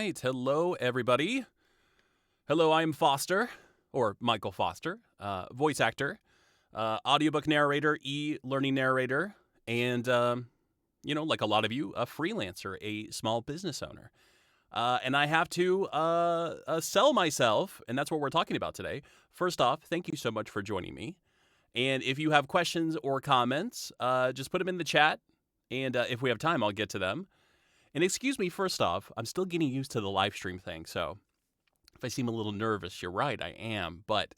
right. Hello, everybody. Hello, I'm Foster, or Michael Foster, voice actor, audiobook narrator, e-learning narrator, and, like a lot of you, a freelancer, a small business owner. And I have to sell myself, and that's what we're talking about today. First off, thank you so much for joining me. And if you have questions or comments, just put them in the chat, and if we have time, I'll get to them. And excuse me, first off, I'm still getting used to the live stream thing, so if I seem a little nervous, you're right, I am, but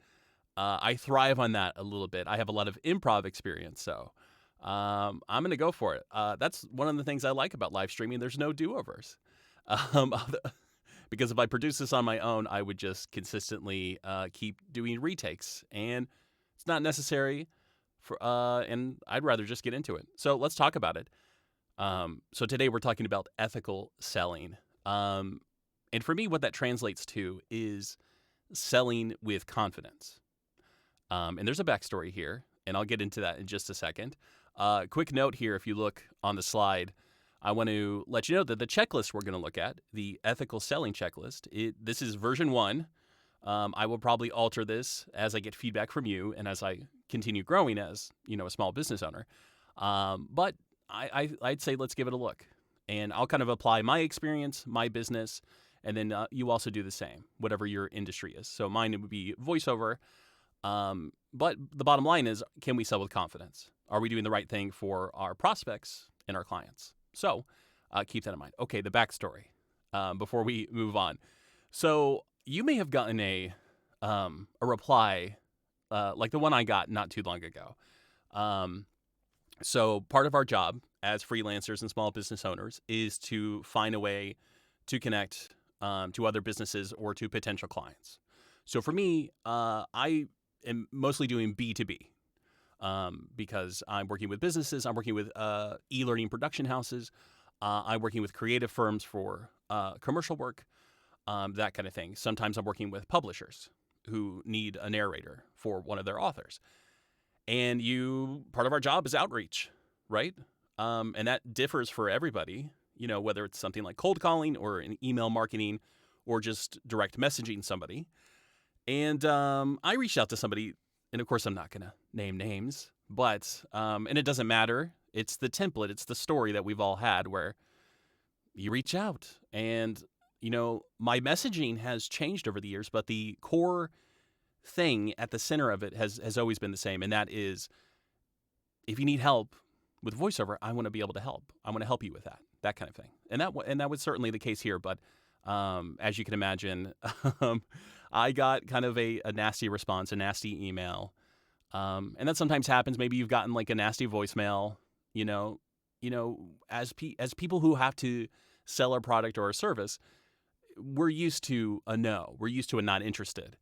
I thrive on that a little bit. I have a lot of improv experience, so I'm going to go for it. That's one of the things I like about live streaming. There's no do-overs. Um, because if I produce this on my own, I would just consistently keep doing retakes, and it's not necessary, and I'd rather just get into it. So let's talk about it. So today we're talking about ethical selling. And for me, what that translates to is selling with confidence. And there's a backstory here, and I'll get into that in just a second. Quick note here, if you look on the slide, I want to let you know that the checklist we're going to look at, the ethical selling checklist, this is version 1. I will probably alter this as I get feedback from you and as I continue growing as, a small business owner. But I'd say let's give it a look. And I'll kind of apply my experience, my business, and then you also do the same, whatever your industry is. So mine would be voiceover. But the bottom line is, can we sell with confidence? Are we doing the right thing for our prospects and our clients? So keep that in mind. Okay, the backstory before we move on. So you may have gotten a reply like the one I got not too long ago. So part of our job as freelancers and small business owners is to find a way to connect to other businesses or to potential clients. So for me, I am mostly doing B2B because I'm working with businesses. I'm working with e-learning production houses. I'm working with creative firms for commercial work, that kind of thing. Sometimes I'm working with publishers who need a narrator for one of their authors. And part of our job is outreach, right? And that differs for everybody, whether it's something like cold calling or an email marketing or just direct messaging somebody. And I reached out to somebody, and of course I'm not going to name names, but, and it doesn't matter. It's the template. It's the story that we've all had where you reach out and, my messaging has changed over the years, but the core thing at the center of it has always been the same. And that is, if you need help with voiceover, I want to be able to help. I want to help you with that kind of thing. And that was certainly the case here. But as you can imagine, I got kind of a nasty response, a nasty email. And that sometimes happens. Maybe you've gotten like a nasty voicemail, as people who have to sell a product or a service, we're used to a no. We're used to a not interested.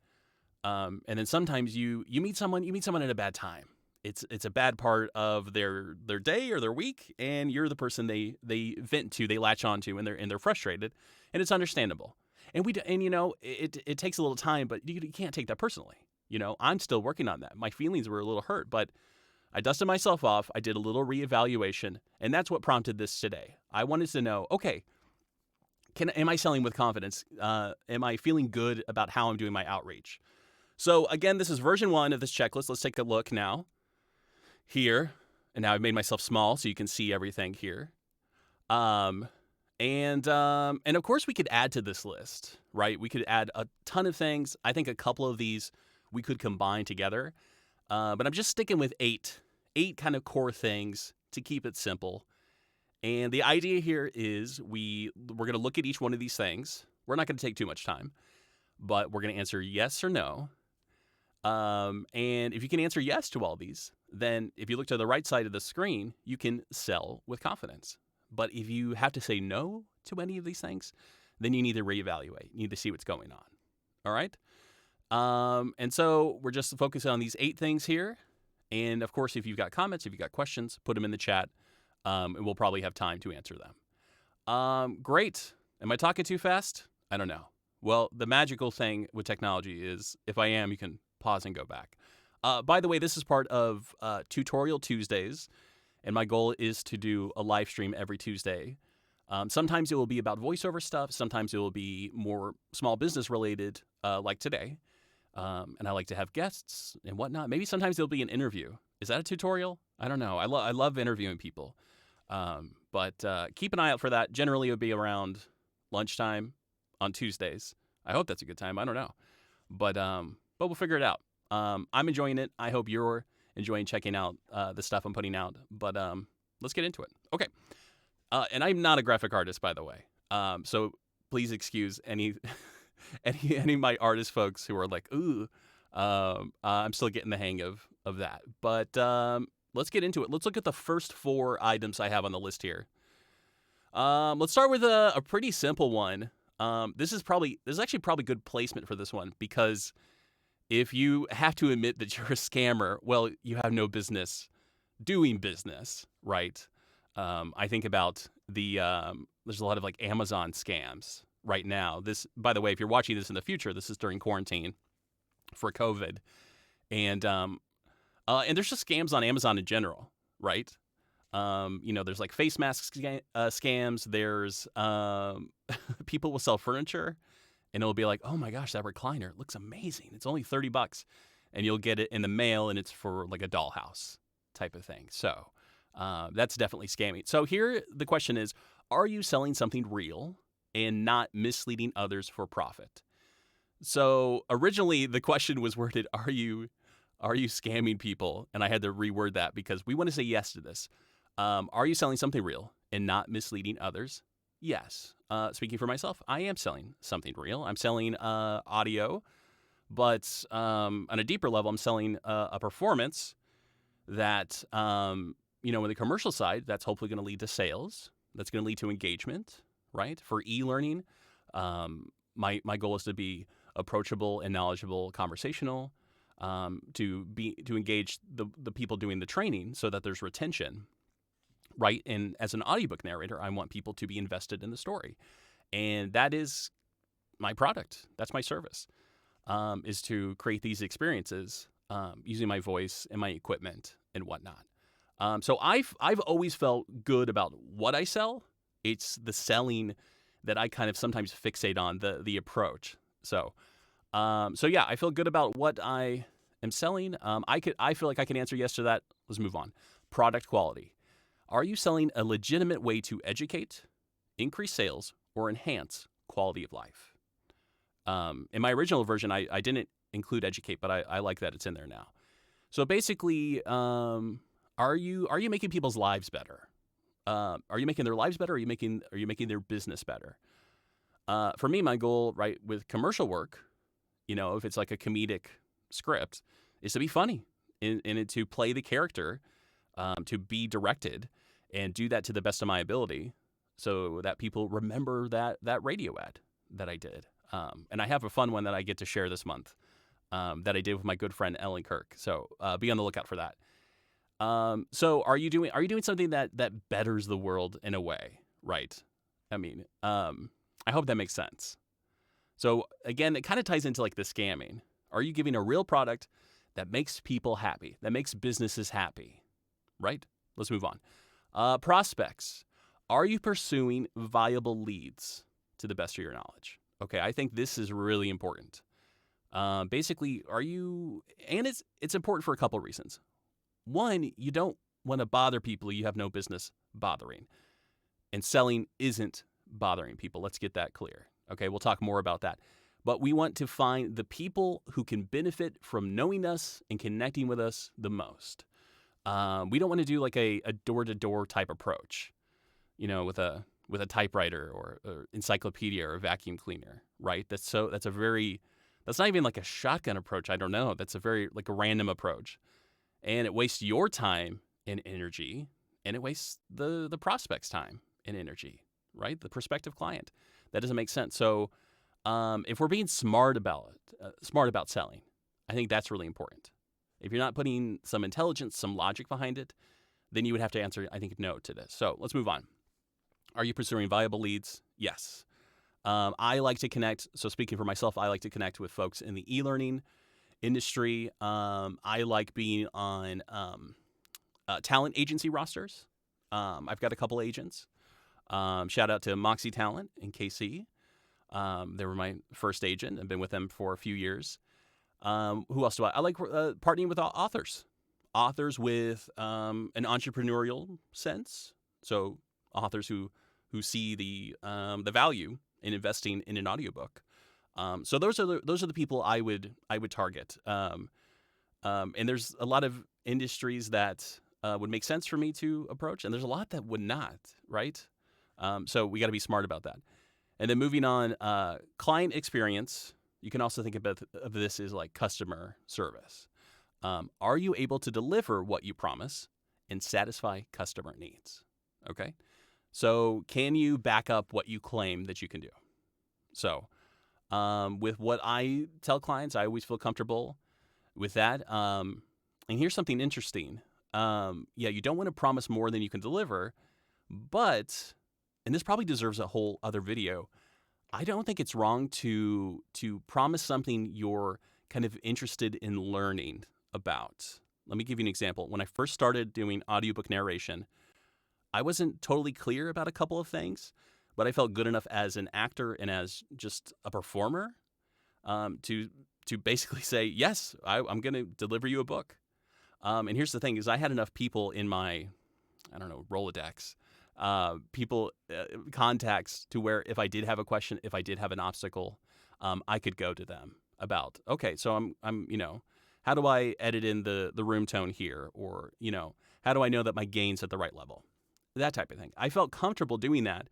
And then sometimes you meet someone at a bad time. It's a bad part of their day or their week, and you're the person they vent to, they latch onto, and they're frustrated, and it's understandable. And it takes a little time, but you can't take that personally. I'm still working on that. My feelings were a little hurt, but I dusted myself off. I did a little reevaluation, and that's what prompted this today. I wanted to know, okay, am I selling with confidence? Am I feeling good about how I'm doing my outreach? So again, this is version 1 of this checklist. Let's take a look now here. And now I've made myself small so you can see everything here. And of course we could add to this list, right? We could add a ton of things. I think a couple of these we could combine together. But I'm just sticking with 8 kind of core things to keep it simple. And the idea here is we're going to look at each one of these things. We're not going to take too much time, but we're going to answer yes or no. And if you can answer yes to all these, then if you look to the right side of the screen, you can sell with confidence. But if you have to say no to any of these things, then you need to reevaluate. You need to see what's going on. All right? And so we're just focusing on these 8 things here. And of course, if you've got comments, if you've got questions, put them in the chat. And we'll probably have time to answer them. Great. Am I talking too fast? I don't know. Well, the magical thing with technology is if I am, you can pause and go back. By the way, this is part of Tutorial Tuesdays, and my goal is to do a live stream every Tuesday Sometimes it will be about voiceover stuff. Sometimes it will be more small business related, like today. And I like to have guests and whatnot. Maybe sometimes it'll be an interview. Is that a tutorial? I don't know. I love interviewing people. But keep an eye out for that. Generally, it would be around lunchtime on Tuesdays. I hope that's a good time. I don't know. But we'll figure it out. I'm enjoying it. I hope you're enjoying checking out the stuff I'm putting out. But let's get into it. Okay. And I'm not a graphic artist, by the way. So please excuse any any of my artist folks who are like, ooh, I'm still getting the hang of that. But let's get into it. Let's look at the first 4 items I have on the list here. Let's start with a pretty simple one. This is actually probably good placement for this one, because if you have to admit that you're a scammer, well, you have no business doing business, right? I think about there's a lot of like Amazon scams right now. This, by the way, if you're watching this in the future, this is during quarantine for COVID, and there's just scams on Amazon in general, right? There's like face mask scams. There's people will sell furniture, and it'll be like, oh my gosh, that recliner looks amazing. It's only $30, and you'll get it in the mail, and it's for like a dollhouse type of thing. So that's definitely scamming. So here the question is, are you selling something real and not misleading others for profit? So originally the question was worded, are you scamming people? And I had to reword that because we want to say yes to this. Are you selling something real and not misleading others? Yes. Speaking for myself, I am selling something real. I'm selling audio, but on a deeper level, I'm selling a performance that, in the commercial side, that's hopefully going to lead to sales. That's going to lead to engagement, right? For e-learning, my goal is to be approachable and knowledgeable, conversational, to engage the people doing the training so that there's retention, right? And as an audiobook narrator, I want people to be invested in the story, and that is my product. That's my service, is to create these experiences using my voice and my equipment and whatnot. So I've always felt good about what I sell. It's the selling that I kind of sometimes fixate on, the approach. So yeah, I feel good about what I am selling. I feel like I can answer yes to that. Let's move on. Product quality. Are you selling a legitimate way to educate, increase sales, or enhance quality of life? In my original version, I didn't include educate, but I like that it's in there now. So basically, are you making people's lives better? Are you making their lives better? Or are you making their business better? For me, my goal, right, with commercial work, if it's like a comedic script, is to be funny and to play the character, to be directed, and do that to the best of my ability, so that people remember that radio ad that I did. And I have a fun one that I get to share this month, that I did with my good friend Ellen Kirk. So be on the lookout for that. So are you doing something that betters the world in a way, right? I mean, I hope that makes sense. So again, it kind of ties into like the scamming. Are you giving a real product that makes people happy, that makes businesses happy, right? Let's move on. Prospects. Are you pursuing viable leads to the best of your knowledge? Okay, I think this is really important. Basically, and it's important for a couple of reasons. One, you don't want to bother people you have no business bothering. And selling isn't bothering people. Let's get that clear. Okay, we'll talk more about that. But we want to find the people who can benefit from knowing us and connecting with us the most. We don't want to do like a door-to-door type approach, with a typewriter or encyclopedia or a vacuum cleaner, right? That's not even like a shotgun approach. I don't know. That's a very like a random approach. And it wastes your time and energy, and it wastes the prospect's time and energy, right? The prospective client. That doesn't make sense. So if we're being smart about selling, I think that's really important. If you're not putting some intelligence, some logic behind it, then you would have to answer, I think, no to this. So let's move on. Are you pursuing viable leads? Yes. I like to connect. So speaking for myself, I like to connect with folks in the e-learning industry. I like being on talent agency rosters. I've got a couple agents. Shout out to Moxie Talent in KC. They were my first agent. I've been with them for a few years. Who else do I like partnering with authors with an entrepreneurial sense. So authors who see the value in investing in an audiobook. So those are the people I would target. And there's a lot of industries that would make sense for me to approach, and there's a lot that would not, right? So we got to be smart about that. And then moving on, client experience. You can also think of this as like customer service. Are you able to deliver what you promise and satisfy customer needs? Okay. So can you back up what you claim that you can do? So with what I tell clients, I always feel comfortable with that. And here's something interesting. You don't want to promise more than you can deliver, but, and this probably deserves a whole other video, I don't think it's wrong to promise something you're kind of interested in learning about. Let me give you an example. When I first started doing audiobook narration, I wasn't totally clear about a couple of things, but I felt good enough as an actor and as just a performer to basically say, yes, I'm going to deliver you a book. And here's the thing is I had enough people in my, Rolodex, contacts to where if I did have a question, if I did have an obstacle, I could go to them about, okay, so I'm how do I edit in the room tone here? Or, how do I know that my gain's at the right level? That type of thing. I felt comfortable doing that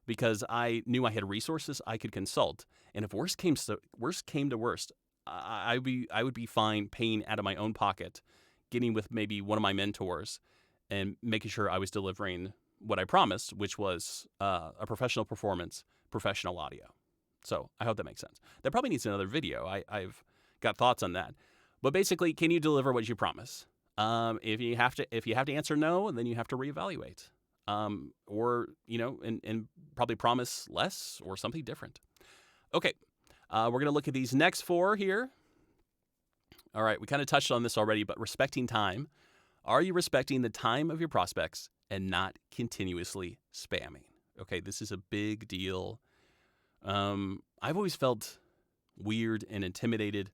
because I knew I had resources I could consult. And if worst came to worst, I would be fine paying out of my own pocket, getting with maybe one of my mentors and making sure I was delivering what I promised, which was a professional performance, professional audio. So I hope that makes sense. That probably needs another video. I've got thoughts on that. But basically, can you deliver what you promise? If you have to answer no, then you have to reevaluate. Or and probably promise less or something different. Okay, we're gonna look at these next 4 here. All right, we kind of touched on this already, but respecting time. Are you respecting the time of your prospects and not continuously spamming? Okay, this is a big deal. I've always felt weird and intimidated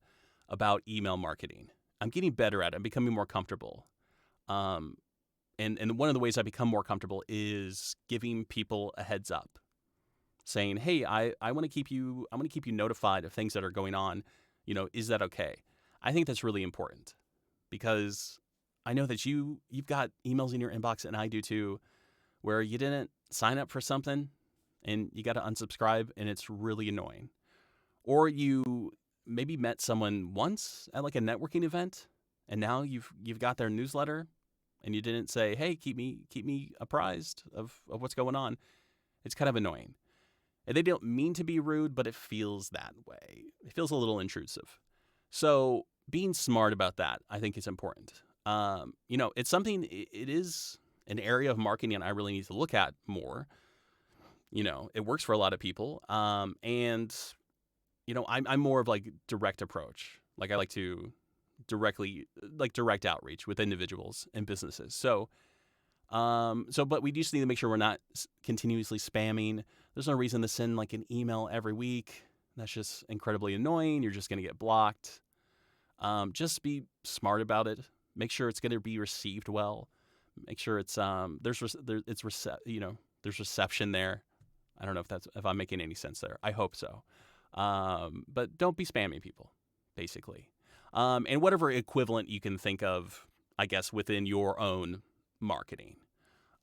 about email marketing. I'm getting better at it. I'm becoming more comfortable. And one of the ways I become more comfortable is giving people a heads up, saying, "Hey, I want to keep you notified of things that are going on. Is that okay?" I think that's really important because I know that you've got emails in your inbox, and I do too, where you didn't sign up for something and you got to unsubscribe, and it's really annoying. Or you maybe met someone once at like a networking event, and now you've got their newsletter, and you didn't say, "Hey, keep me apprised of what's going on." It's kind of annoying. And they don't mean to be rude, but it feels that way. It feels a little intrusive. So being smart about that, I think, is important. It's something. It is an area of marketing I really need to look at more. It works for a lot of people, and I'm more of like direct approach. Like I like to direct outreach with individuals and businesses. So but we just need to make sure we're not continuously spamming. There's no reason to send like an email every week. That's just incredibly annoying. You're just going to get blocked. Just be smart about it. Make sure it's going to be received well. Make sure it's there's reception there. I don't know if I'm making any sense there. I hope so. But don't be spamming people, basically. And whatever equivalent you can think of, I guess, within your own marketing.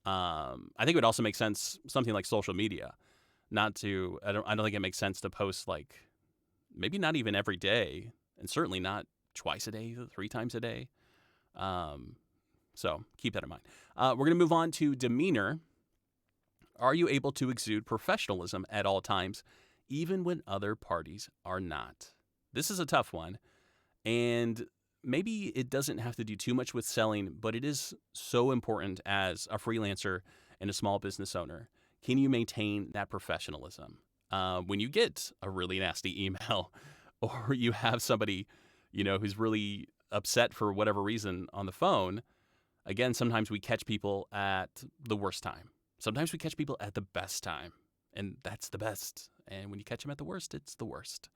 I think it would also make sense, something like social media, I don't think it makes sense to post like maybe not even every day, and certainly not twice a day, 3 times a day. So keep that in mind. We're going to move on to demeanor. Are you able to exude professionalism at all times, even when other parties are not? This is a tough one. And maybe it doesn't have to do too much with selling, but it is so important as a freelancer and a small business owner. Can you maintain that professionalism? When you get a really nasty email or you have somebody, who's really upset for whatever reason on the phone, again, sometimes we catch people at the worst time. Sometimes we catch people at the best time, and that's the best. And when you catch them at the worst, it's the worst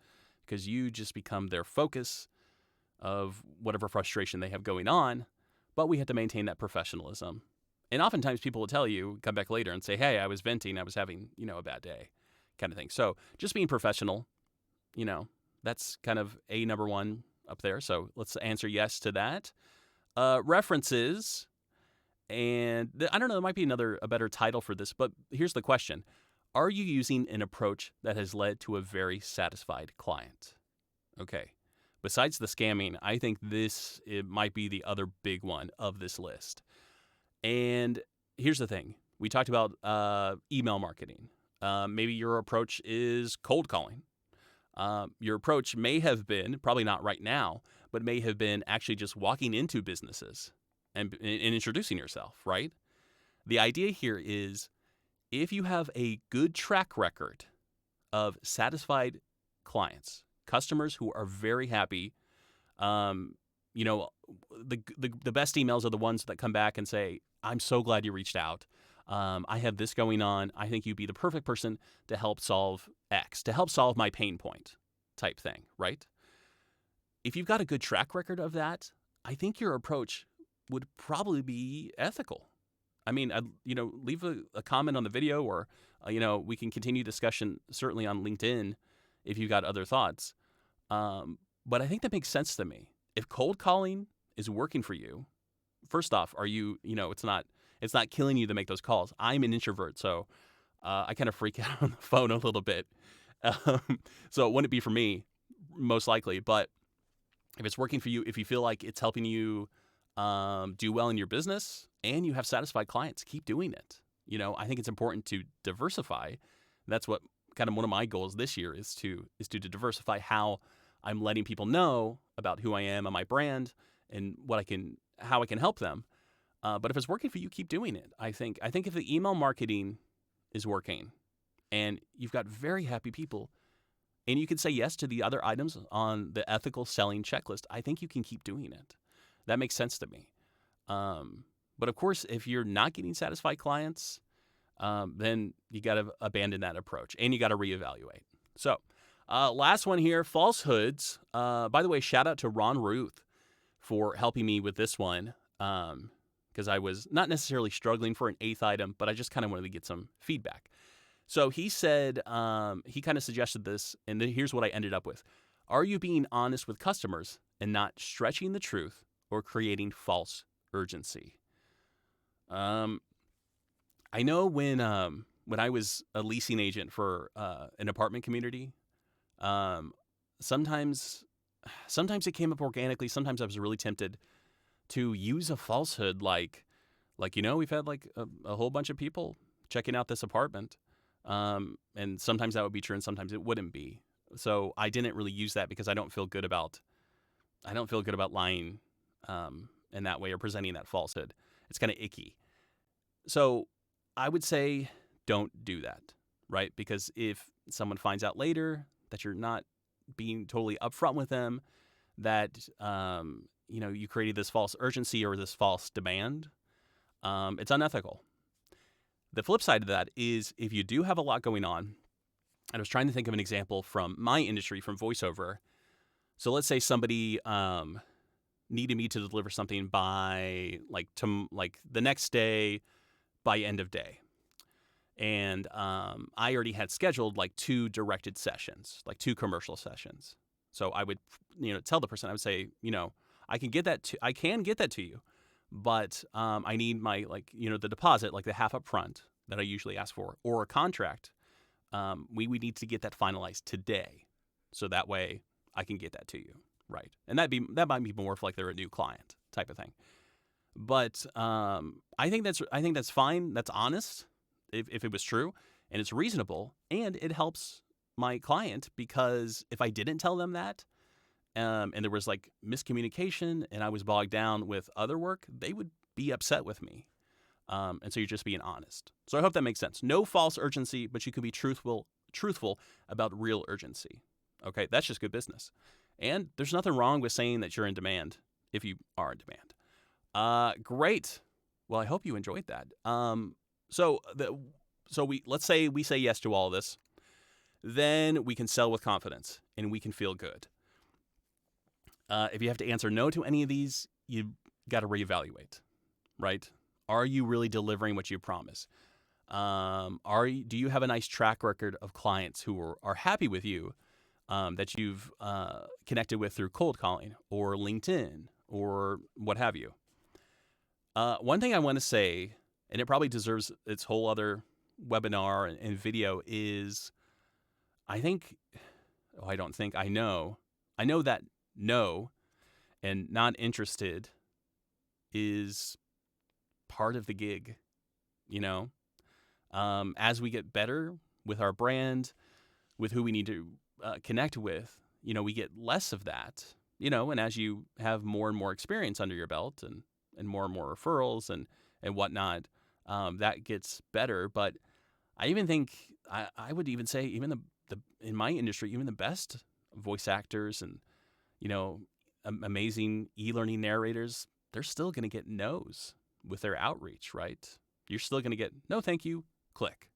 because you just become their focus of whatever frustration they have going on. But we have to maintain that professionalism. And oftentimes people will tell you, come back later and say, hey, I was venting, I was having, a bad day kind of thing. So just being professional, that's kind of a number one up there. So let's answer yes to that. References. And I don't know, there might be a better title for this, but here's the question. Are you using an approach that has led to a very satisfied client? Okay. Besides the scamming, I think it might be the other big one of this list. And here's the thing. We talked about email marketing. Maybe your approach is cold calling. Your approach may have been, probably not right now, but may have been actually just walking into businesses and introducing yourself, right? The idea here is if you have a good track record of satisfied clients, customers who are very happy, the best emails are the ones that come back and say, I'm so glad you reached out. I have this going on. I think you'd be the perfect person to help solve X, to help solve my pain point type thing, right? If you've got a good track record of that, I think your approach would probably be ethical. I mean, leave a comment on the video or, we can continue discussion certainly on LinkedIn if you've got other thoughts. But I think that makes sense to me. If cold calling is working for you, first off, are you, it's not killing you to make those calls. I'm an introvert, so I kind of freak out on the phone a little bit. So it wouldn't be for me, most likely. But if it's working for you, if you feel like it's helping you do well in your business and you have satisfied clients, keep doing it. I think it's important to diversify. That's what kind of one of my goals this year is to diversify how I'm letting people know about who I am and my brand and how I can help them. But if it's working for you, keep doing it. I think if the email marketing is working and you've got very happy people and you can say yes to the other items on the ethical selling checklist, I think you can keep doing it. That makes sense to me. But of course, if you're not getting satisfied clients, then you got to abandon that approach and you got to reevaluate. So last one here, falsehoods. By the way, shout out to Ron Ruth for helping me with this one. Because I was not necessarily struggling for an 8th item, but I just kind of wanted to get some feedback. So he said, he kind of suggested this, and here's what I ended up with. Are you being honest with customers and not stretching the truth or creating false urgency? I know when I was a leasing agent for an apartment community, sometimes it came up organically. Sometimes I was really tempted to use a falsehood like we've had like a whole bunch of people checking out this apartment. And sometimes that would be true and sometimes it wouldn't be. So I didn't really use that because I don't feel good about lying in that way or presenting that falsehood. It's kind of icky. So I would say don't do that, right? Because if someone finds out later that you're not being totally upfront with them, that you created this false urgency or this false demand, it's unethical. The flip side of that is if you do have a lot going on, I was trying to think of an example from my industry, from voiceover. So let's say somebody needed me to deliver something by the next day by end of day. And I already had scheduled like 2 directed sessions, like 2 commercial sessions. So I would, tell the person, I would say, I can get that to you, but I need my the deposit, like the half up front that I usually ask for, or a contract. We need to get that finalized today, so that way I can get that to you, right? And that might be more for like they're a new client type of thing. But I think that's fine. That's honest if it was true and it's reasonable and it helps my client, because if I didn't tell them that, and there was like miscommunication and I was bogged down with other work, they would be upset with me. And so you're just being honest. So I hope that makes sense. No false urgency, but you could be truthful about real urgency. Okay, that's just good business. And there's nothing wrong with saying that you're in demand if you are in demand. Great. Well, I hope you enjoyed that. So let's say we say yes to all of this, then we can sell with confidence and we can feel good. If you have to answer no to any of these, you got to reevaluate, right? Are you really delivering what you promise? Do you have a nice track record of clients who are happy with you, that you've connected with through cold calling or LinkedIn or what have you? One thing I want to say, and it probably deserves its whole other webinar and video, is I know that no and not interested is part of the gig, you know? As we get better with our brand, with who we need to connect with, we get less of that, and as you have more and more experience under your belt and more referrals and whatnot, that gets better. But I even think, I would even say, even the in my industry, even the best voice actors and, amazing e-learning narrators, they're still going to get no's with their outreach, right? You're still going to get, no, thank you, click,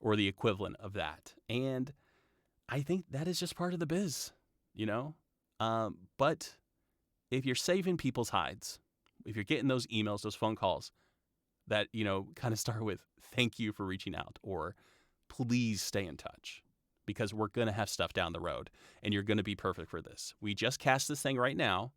or the equivalent of that. And I think that is just part of the biz, but if you're saving people's hides, if you're getting those emails, those phone calls that, kind of start with, thank you for reaching out, or please stay in touch, because we're going to have stuff down the road and you're going to be perfect for this. We just cast this thing right now,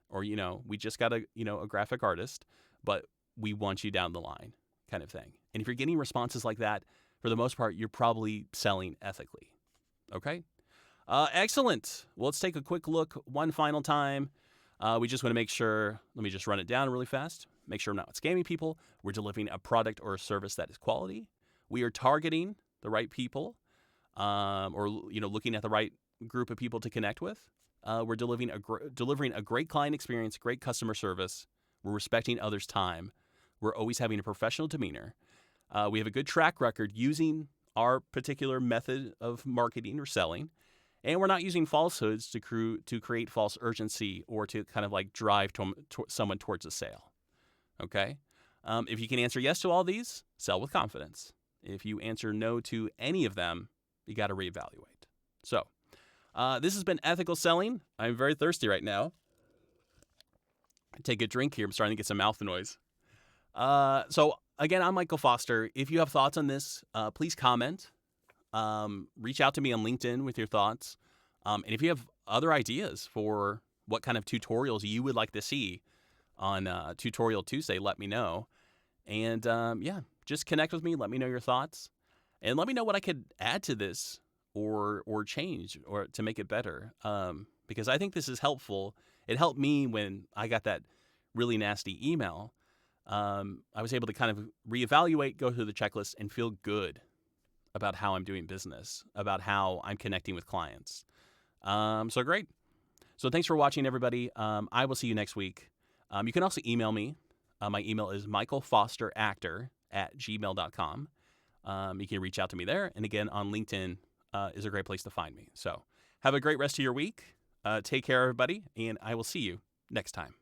or, we just got a graphic artist, but we want you down the line, kind of thing. And if you're getting responses like that, for the most part, you're probably selling ethically. Okay? Excellent. Well, let's take a quick look one final time. We just want to make sure, let me just run it down really fast. Make sure we're not scamming people. We're delivering a product or a service that is quality. We are targeting the right people, or looking at the right group of people to connect with. We're delivering a great client experience, great customer service. We're respecting others' time. We're always having a professional demeanor. We have a good track record using our particular method of marketing or selling, and we're not using falsehoods to create false urgency or to kind of like drive someone towards a sale. Okay? If you can answer yes to all these, sell with confidence. If you answer no to any of them, you got to reevaluate. So, this has been Ethical Selling. I'm very thirsty right now. Take a drink here. I'm starting to get some mouth noise. So again, I'm Michael Foster. If you have thoughts on this, please comment. Reach out to me on LinkedIn with your thoughts. And if you have other ideas for what kind of tutorials you would like to see on Tutorial Tuesday, let me know. And just connect with me. Let me know your thoughts. And let me know what I could add to this or change or to make it better. Because I think this is helpful. It helped me when I got that really nasty email. I was able to kind of reevaluate, go through the checklist, and feel good about how I'm doing business, about how I'm connecting with clients. So great. So thanks for watching, everybody. I will see you next week. You can also email me. My email is michaelfosteractor@gmail.com. You can reach out to me there. And again, on LinkedIn is a great place to find me. So have a great rest of your week. Take care, everybody, and I will see you next time.